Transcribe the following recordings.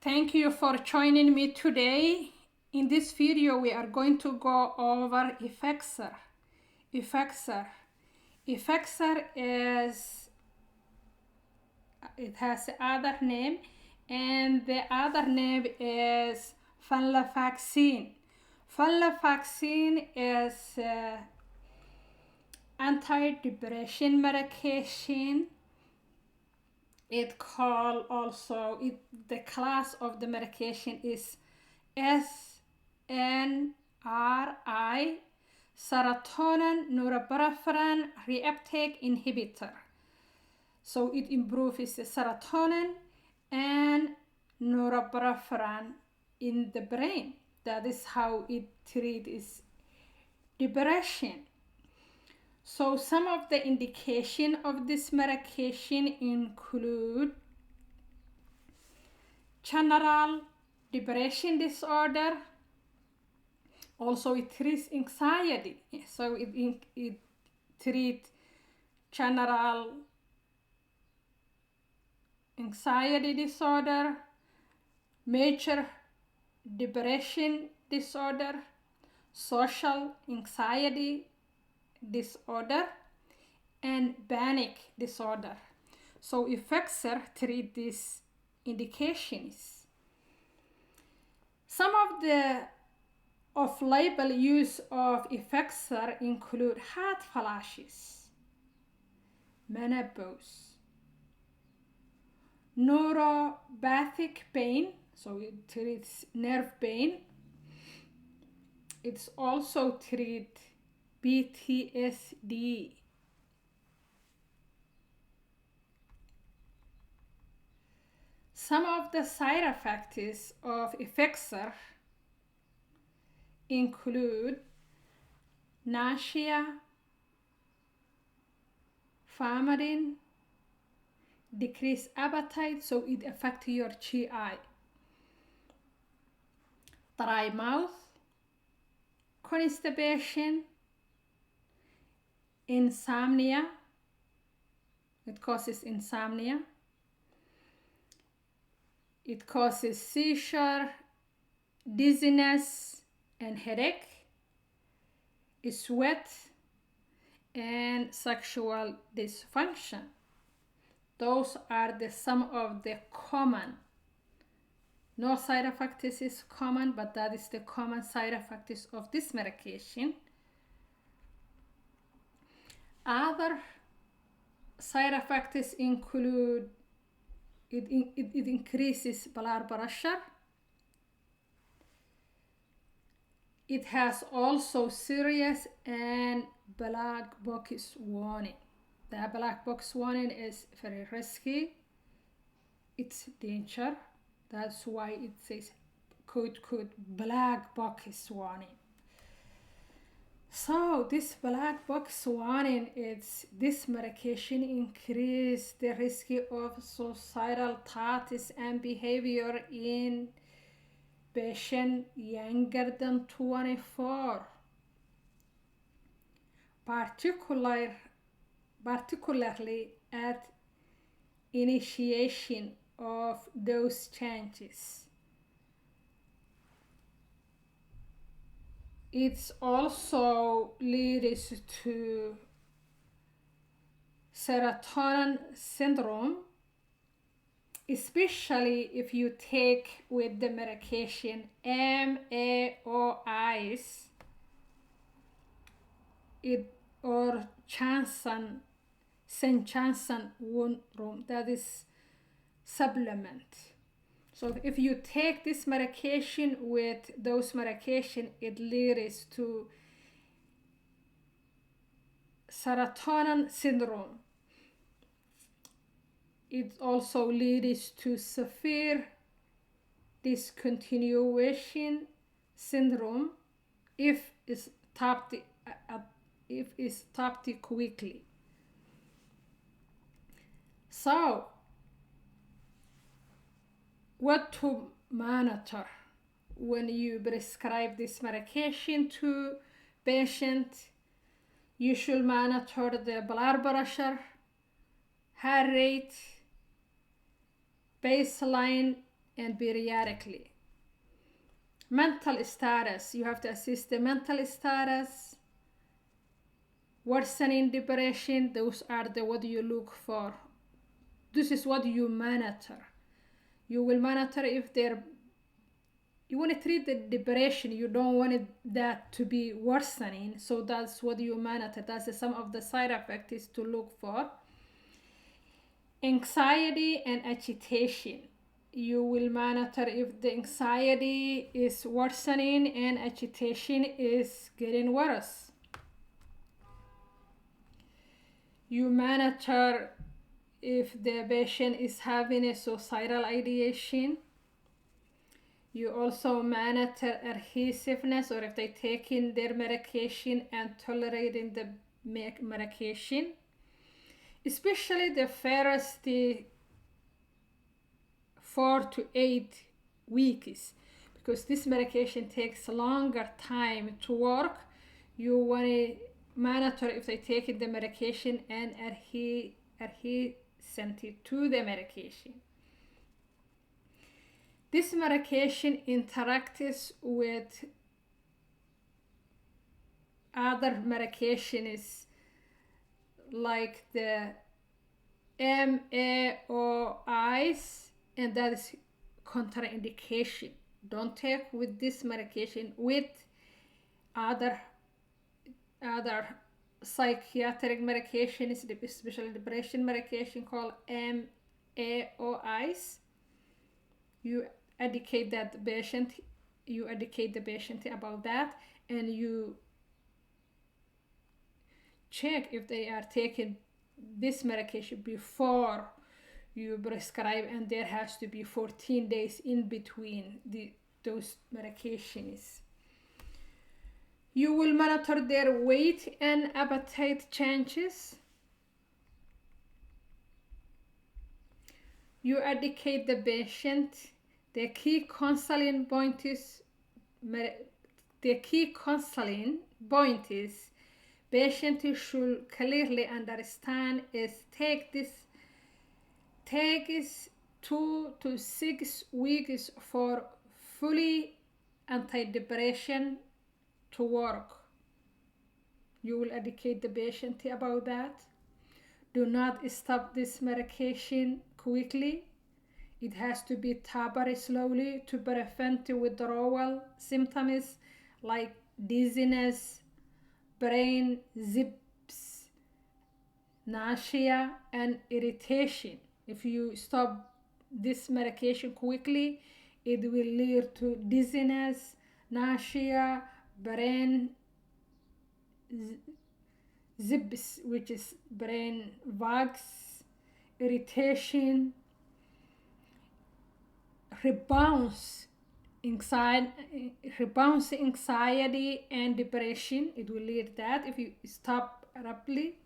Thank you for joining me today. In this video, we are going to go over Effexor. Effexor. Effexor it has another name, and the other name is Venlafaxine. Venlafaxine is antidepressant medication. The class of the medication is SNRI, serotonin norepinephrine reuptake inhibitor. So it improves the serotonin and norepinephrine in the brain. That is how it treats depression. So some of the indication of this medication include general depression disorder. Also it treats anxiety. So it treats general anxiety disorder, major depression disorder, social anxiety disorder, and panic disorder. So Effexor treat these indications. Some of the off-label use of Effexor include hot flashes, menopause, neuropathic pain, so it treats nerve pain. It's also treat PTSD. Some of the side effects of Effexor include nausea, vomiting, decreased appetite, so it affects your GI, dry mouth, constipation, insomnia. It causes insomnia. It causes seizure, dizziness, and headache, sweat, and sexual dysfunction. Those are some of the common. No side effects is common, but that is the common side effects of this medication. Other side effects include it increases blood pressure. It has also serious and black box warning. The black box warning is very risky. It's danger. That's why it says code black box warning. So this black box warning is this medication increase the risk of suicidal thoughts and behavior in patients younger than 24, particularly at initiation of those changes. It also leads to serotonin syndrome, especially if you take with the medication MAOIs or Janssen syndrome, that is supplement. So if you take this medication with those medication, it leads to serotonin syndrome. It also leads to severe discontinuation syndrome if it's stopped quickly. So what to monitor when you prescribe this medication to patient? You should monitor the blood pressure, heart rate, baseline and periodically. Mental status, you have to assess the mental status. Worsening depression, those are the what you look for. This is what you monitor. You will monitor if they're, you want to treat the depression, you don't want that to be worsening, so that's what you monitor. That's some of the side effects to look for. Anxiety and agitation, you will monitor if the anxiety is worsening and agitation is getting worse. You monitor if the patient is having a suicidal ideation. You also monitor adhesiveness, or if they're taking their medication and tolerating the medication. Especially the first 4 to 8 weeks, because this medication takes longer time to work. You want to monitor if they're taking the medication and adherent to the medication. This medication interacts with other medications like the MAOIs, and that is contraindication. Don't take with this medication with other psychiatric medications, especially depression medication called MAOIs. You educate the patient about that, and you check if they are taking this medication before you prescribe, and there has to be 14 days in between those medications. You will monitor their weight and appetite changes. You educate the patient. The key counseling point is patient should clearly understand is takes 2 to 6 weeks for fully antidepressant to work. You will educate the patient about that. Do not stop this medication quickly. It has to be tapered slowly to prevent withdrawal symptoms like dizziness, brain zips, nausea, and irritation. If you stop this medication quickly, it will lead to dizziness, nausea, brain zips, which is brain bugs, irritation, rebounds anxiety and depression. It will lead that if you stop abruptly.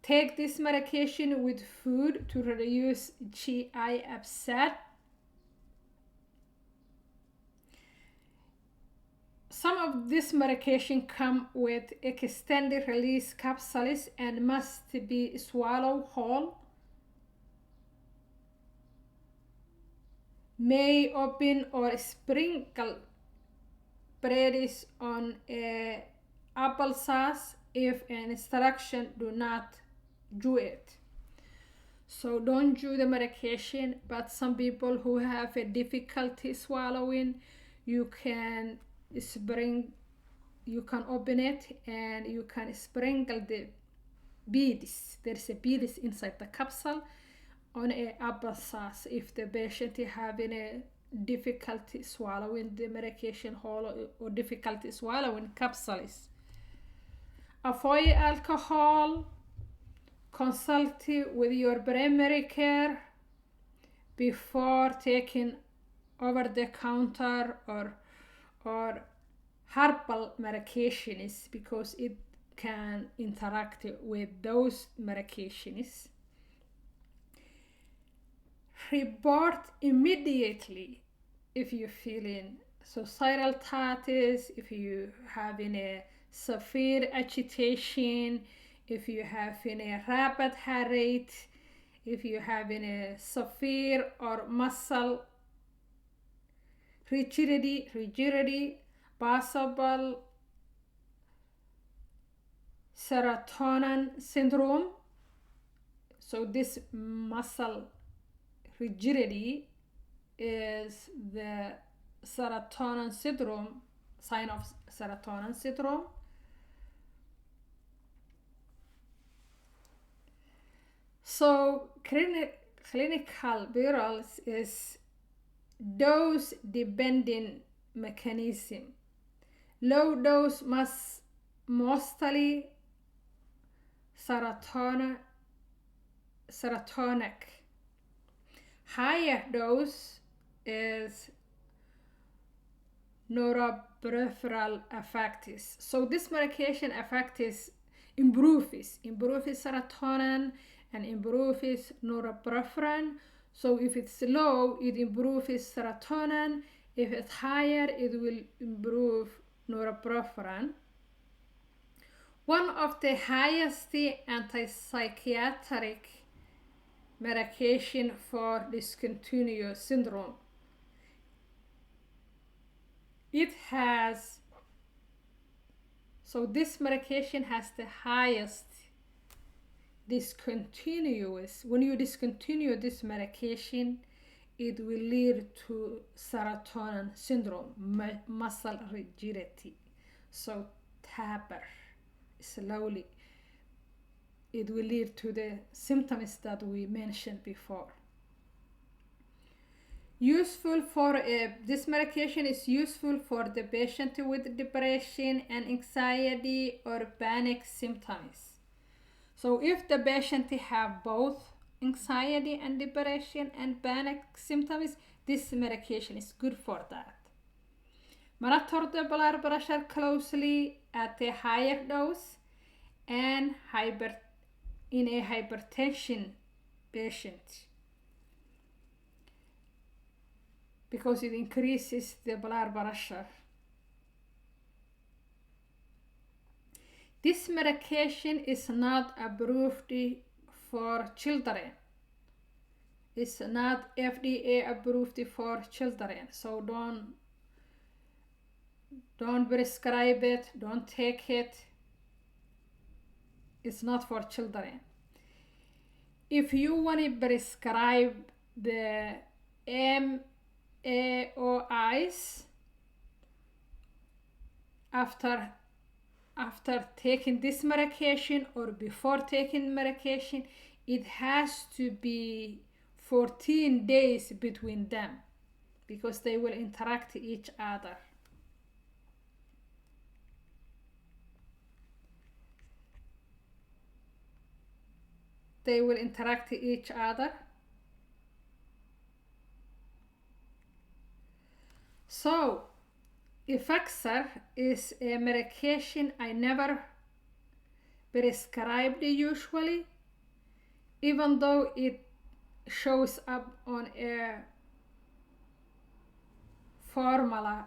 Take this medication with food to reduce GI upset. Some of this medication come with extended release capsules and must be swallowed whole. May open or sprinkle breads on a applesauce if an instruction do not chew it. So don't chew the medication, but some people who have a difficulty swallowing, you can open it and you can sprinkle the beads. There's a beads inside the capsule on a applesauce if the patient is having a difficulty swallowing the medication whole or difficulty swallowing capsules. Avoid alcohol. Consult with your primary care before taking over-the-counter or herbal medications, because it can interact with those medications. Report immediately if you're feeling suicidal thoughts, if you're having a severe agitation, if you're having a rapid heart rate, if you're having a severe or muscle rigidity, possible serotonin syndrome. So this muscle rigidity is the serotonin syndrome, sign of serotonin syndrome. So clinical virals is dose dependent mechanism. Low dose mostly serotonic. Higher dose is norepinephrine effects. So this medication effects improves serotonin and improves norepinephrine. So if it's low, it improves serotonin. If it's higher, it will improve norepinephrine. One of the highest antipsychotic medication for discontinuation syndrome. It has, so this medication has the highest discontinuous. When you discontinue this medication, it will lead to serotonin syndrome, muscle rigidity. So taper slowly. It will lead to the symptoms that we mentioned before. Useful for this medication is useful for the patient with depression and anxiety or panic symptoms. So if the patient have both anxiety and depression and panic symptoms, this medication is good for that. Monitor the blood pressure closely at a higher dose and in a hypertension patient, because it increases the blood pressure. This medication is not approved for children. It's not FDA approved for children. So don't prescribe it, don't take it. It's not for children. If you want to prescribe the MAOIs after taking this medication or before taking medication, it has to be 14 days between them, because they will interact each other. They will interact each other. So Effexor is a medication I never prescribed usually, even though it shows up on a formula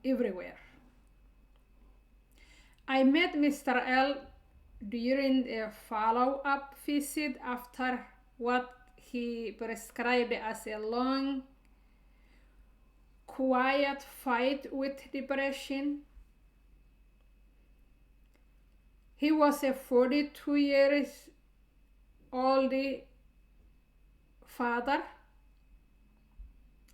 everywhere. I met Mr. L during a follow-up visit after what he prescribed as a long, quiet fight with depression. He was a 42 years old father.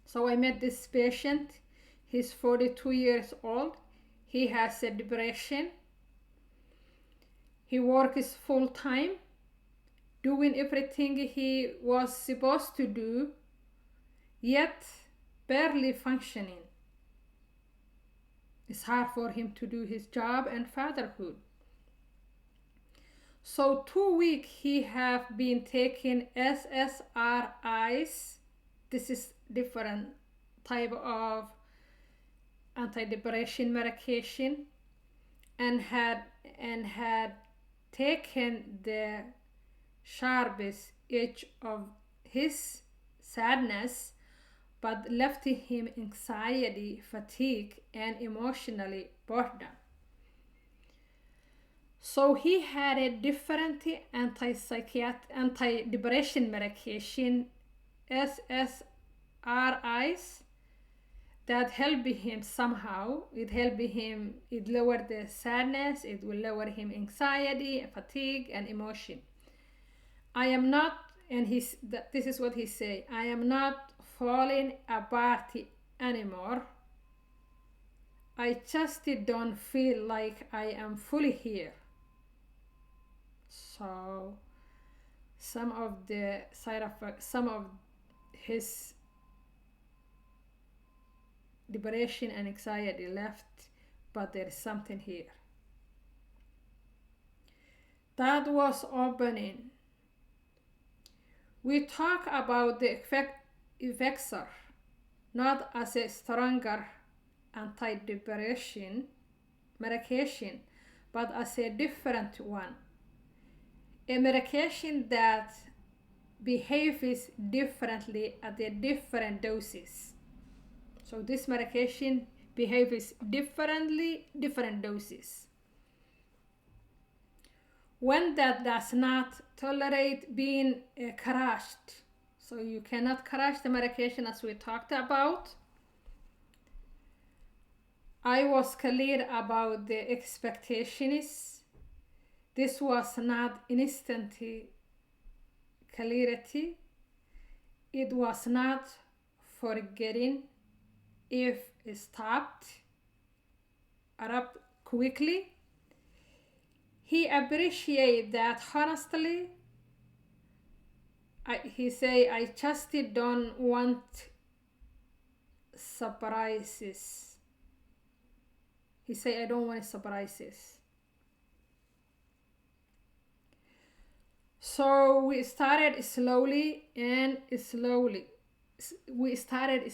So I met this patient. He's 42 years old. He has a depression. He works full time, doing everything he was supposed to do, yet barely functioning. It's hard for him to do his job and fatherhood. So 2 weeks he have been taking SSRIs. This is different type of antidepressant medication, and had taken the sharpest edge of his sadness, but left him anxiety, fatigue, and emotionally boredom. So he had a different antidepressant medication, SSRI RIs that help him somehow. It lowered the sadness, it will lower him anxiety, fatigue, and emotion. I am not, and this is what he say, I am not falling apart anymore. I just don't feel like I am fully here. So some of the side effects, some of his depression and anxiety left, but there is something here. That was opening. We talk about the Effexor not as a stronger antidepressant medication, but as a different one. A medication that behaves differently at the different doses. So this medication behaves differently, different doses. One that does not tolerate being crushed. So you cannot crush the medication as we talked about. I was clear about the expectations. This was not instant clarity. It was not forgetting if it stopped up quickly. He appreciated that honestly. He say, I just don't want surprises. He say, I don't want surprises. So we started slowly and slowly. We started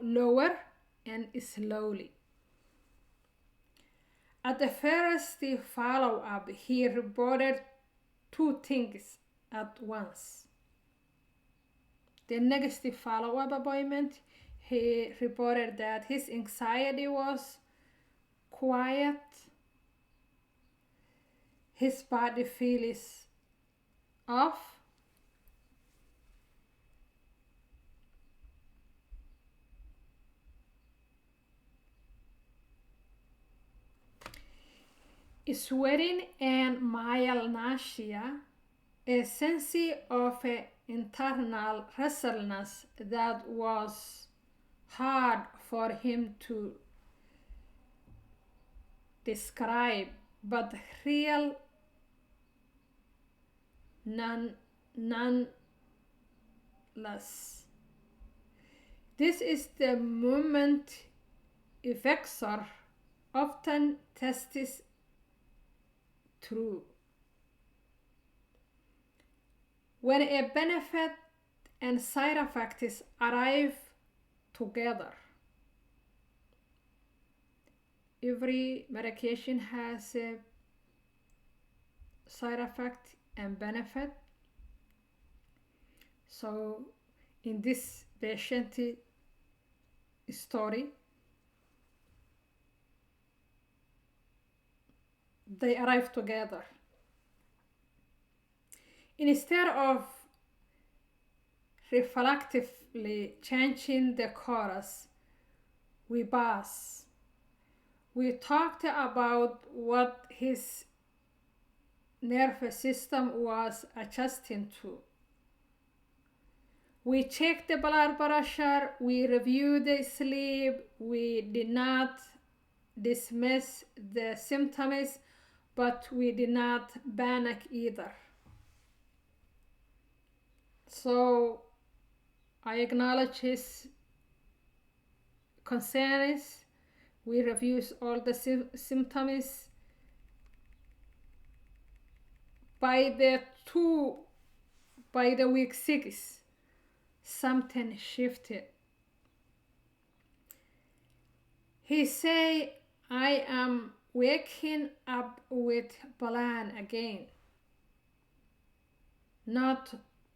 lower and slowly. At the first follow-up, he reported 2 things at once. The next follow-up appointment, he reported that his anxiety was quiet, his body feels off, sweating and mild nausea, a sense of internal restlessness that was hard for him to describe, but real nonetheless. This is the moment Effexor often tests true. When a benefit and side effects arrive together. Every medication has a side effect and benefit. So in this patient story, they arrive together. Instead of reflectively changing the course, we pause. We talked about what his nervous system was adjusting to. We checked the blood pressure, we reviewed the sleep, we did not dismiss the symptoms, but we did not panic either. So I acknowledge his concerns. We reviewed all the symptoms. By the week 6, something shifted. He say, I am waking up with plan again. Not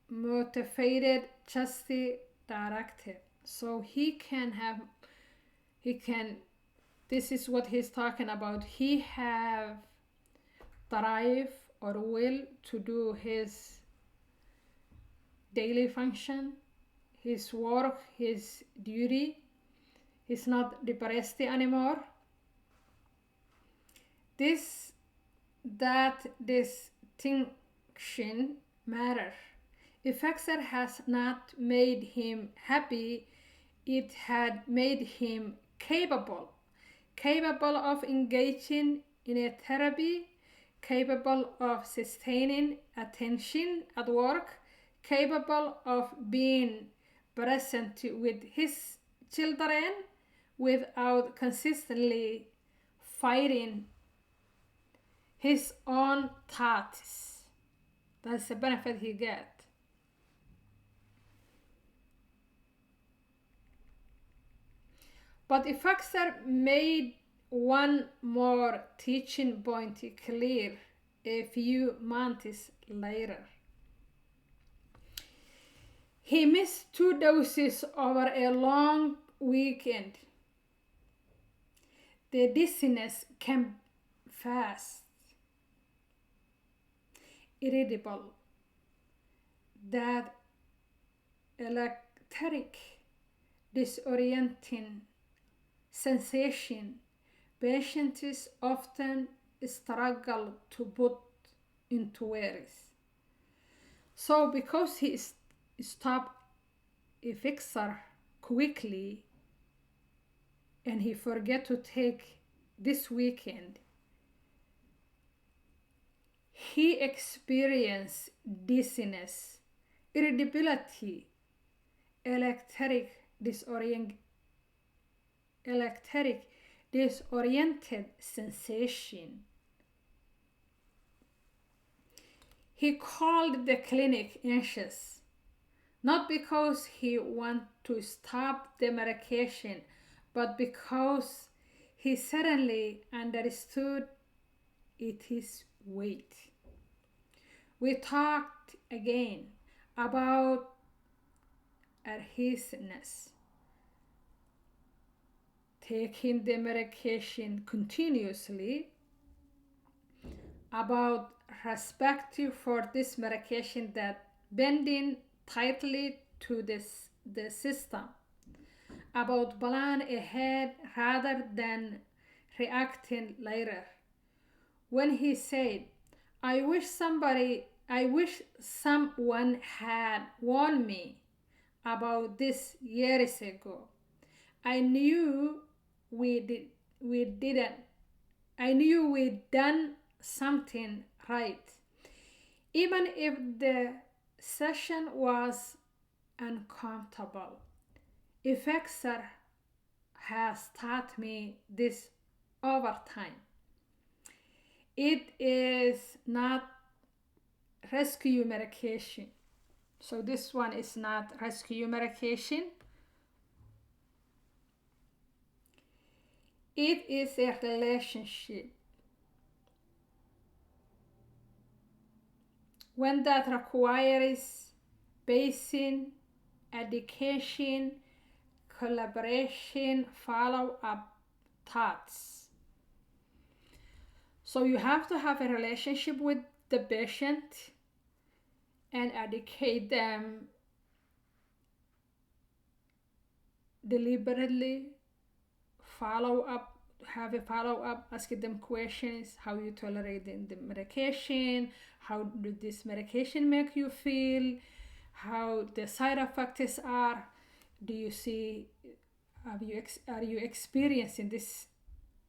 motivated, just directed. So this is what he's talking about. He have drive or will to do his daily function. his work, his duty. He's not depressed anymore. That distinction matter. Effexor has not made him happy, it had made him capable of engaging in a therapy, capable of sustaining attention at work, capable of being present with his children without consistently fighting his own thoughts. That's the benefit he gets. But Effexor made one more teaching point clear a few months later. He missed 2 doses over a long weekend. The dizziness came fast, irritable, that electric, disorienting sensation patients often struggle to put into words. So because he stopped Effexor quickly and he forget to take this weekend, he experienced dizziness, irritability, electric disoriented sensation. He called the clinic anxious, not because he wanted to stop the medication, but because he suddenly understood its weight. We talked again about adhesiveness, taking the medication continuously, about respect for this medication that bending tightly to the system, about plan ahead rather than reacting later. When he said, I wish someone had warned me about this years ago. I knew we'd done something right, even if the session was uncomfortable. Effexor has taught me this over time. It is not rescue medication. So this one is not rescue medication. It is a relationship. One that requires pacing, education, collaboration, follow-up thoughts. So you have to have a relationship with the patient and educate them deliberately, have a follow-up, ask them questions, how you tolerate the medication, how do this medication make you feel, how the side effects are, do you see, are you experiencing this?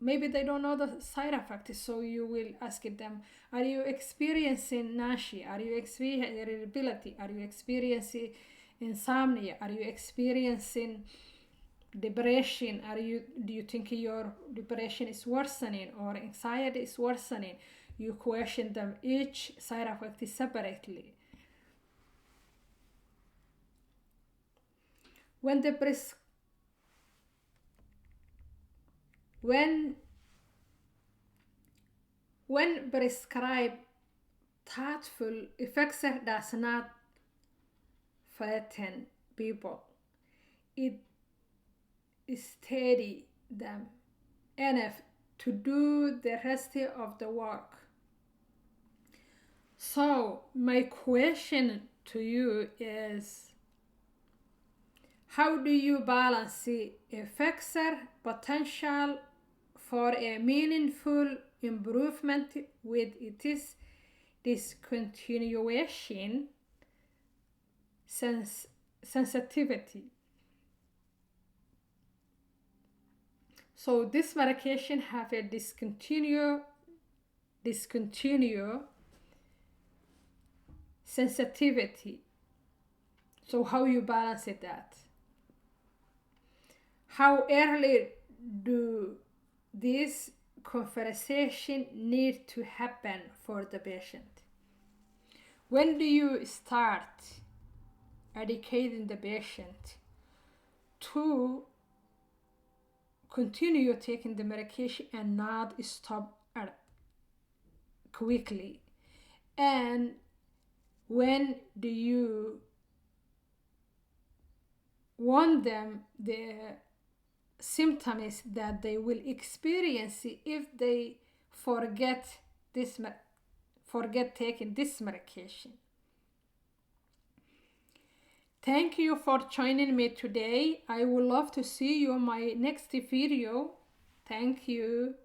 Maybe they don't know the side effects, so you will ask them, are you experiencing nausea? Are you experiencing irritability? Are you experiencing insomnia? Are you experiencing depression? Do you think your depression is worsening or anxiety is worsening? You question them each side effect separately. When prescribed thoughtful, Effexor does not frighten people. It steady them enough to do the rest of the work. So my question to you is, How do you balance the Effexor potential for a meaningful improvement with its discontinuation sensitivity? So this medication have a discontinue sensitivity. So how you balance it that? How early do this conversation need to happen for the patient? When do you start educating the patient to continue taking the medication and not stop quickly? And when do you warn them the symptoms that they will experience if they forget taking this medication? Thank you for joining me today. I would love to see you in my next video. Thank you.